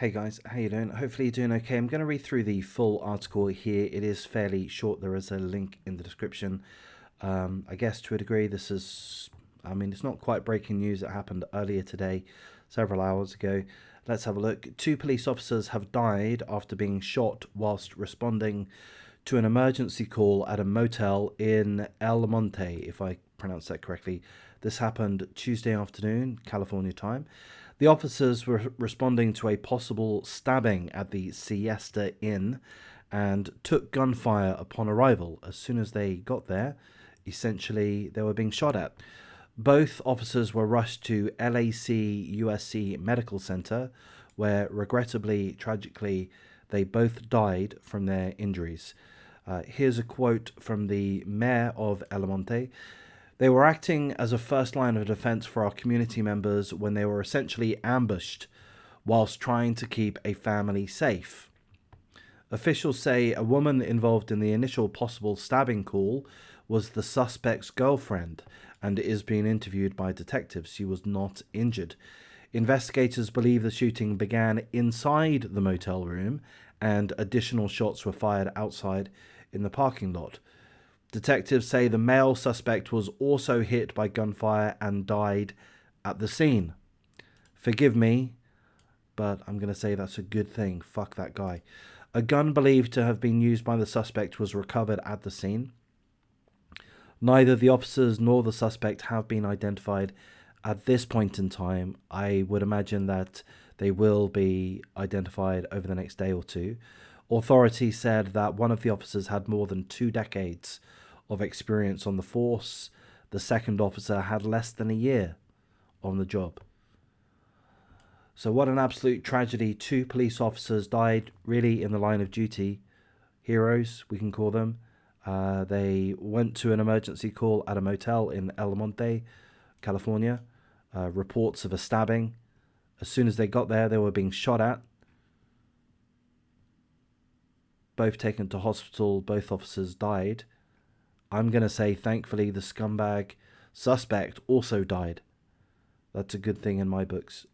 Hey guys, how you doing? Hopefully you're doing okay. I'm going to read through the full article here. It is fairly short. There is a link in the description. I guess to a degree this is, it's not quite breaking news. It happened earlier today, several hours ago. Let's have a look. 2 police officers have died after being shot whilst responding to an emergency call at a motel in El Monte, if I pronounce that correctly. This happened Tuesday afternoon, California time. The officers were responding to a possible stabbing at the Siesta Inn and took gunfire upon arrival. As soon as they got there, essentially, they were being shot at. Both officers were rushed to LAC USC Medical Center, where regrettably, tragically, they both died from their injuries. Here's a quote from the mayor of El Monte. They were acting as a first line of defense for our community members when they were essentially ambushed whilst trying to keep a family safe. Officials say a woman involved in the initial possible stabbing call was the suspect's girlfriend and is being interviewed by detectives. She was not injured. Investigators believe the shooting began inside the motel room and additional shots were fired outside in the parking lot. Detectives say the male suspect was also hit by gunfire and died at the scene. Forgive me, but I'm going to say that's a good thing. Fuck that guy. A gun believed to have been used by the suspect was recovered at the scene. Neither the officers nor the suspect have been identified at this point in time. I would imagine that they will be identified over the next day or two. Authorities said that one of the officers had more than 2 decades of experience on the force. The second officer had less than a year on the job. So what an absolute tragedy. 2 police officers died really in the line of duty. Heroes, we can call them. They went to an emergency call at a motel in El Monte, California. Reports of a stabbing. As soon as they got there, they were being shot at. Both taken to hospital. Both officers died. I'm going to say, thankfully, the scumbag suspect also died. That's a good thing in my books.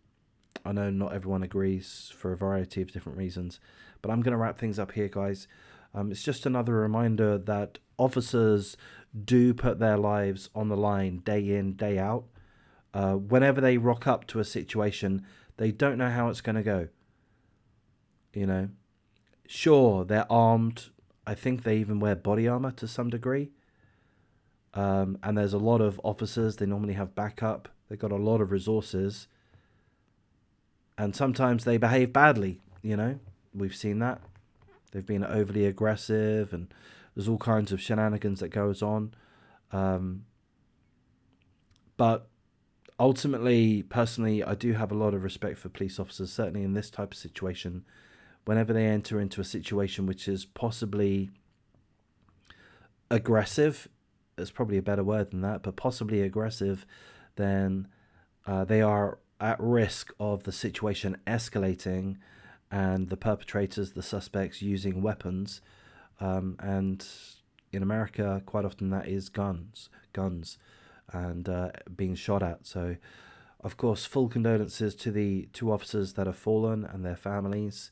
I know not everyone agrees for a variety of different reasons, but I'm going to wrap things up here, guys. It's just another reminder that officers do put their lives on the line day in, day out. Whenever they rock up to a situation, they don't know how it's going to go. You know, sure, they're armed. I think they even wear body armor to some degree. And there's a lot of officers. They normally have backup. They've got a lot of resources. And sometimes they behave badly, you know. We've seen that. They've been overly aggressive and there's all kinds of shenanigans that goes on. But ultimately, personally, I do have a lot of respect for police officers, certainly in this type of situation. Whenever they enter into a situation which is possibly aggressive, there's probably a better word than that, but possibly aggressive, then they are at risk of the situation escalating and the perpetrators, the suspects, using weapons. And in America, quite often that is guns, and being shot at. So, of course, full condolences to the 2 officers that have fallen and their families.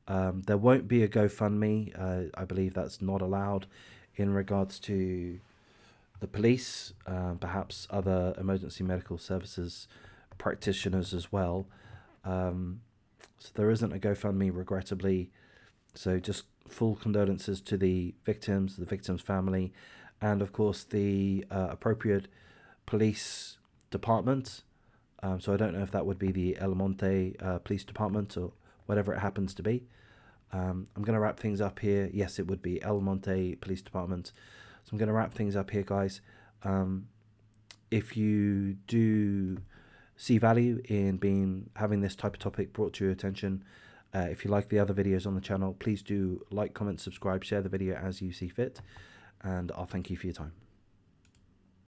There won't be a GoFundMe. I believe that's not allowed in regards to the police, perhaps other emergency medical services practitioners as well. So there isn't a GoFundMe, regrettably. So just full condolences to the victims family, and of course the appropriate police department. So I don't know if that would be the El Monte Police Department or whatever it happens to be. I'm going to wrap things up here. Yes, it would be El Monte Police Department. So I'm going to wrap things up here, guys. If you do see value in having this type of topic brought to your attention, if you like the other videos on the channel, please do like, comment, subscribe, share the video as you see fit, and I'll thank you for your time.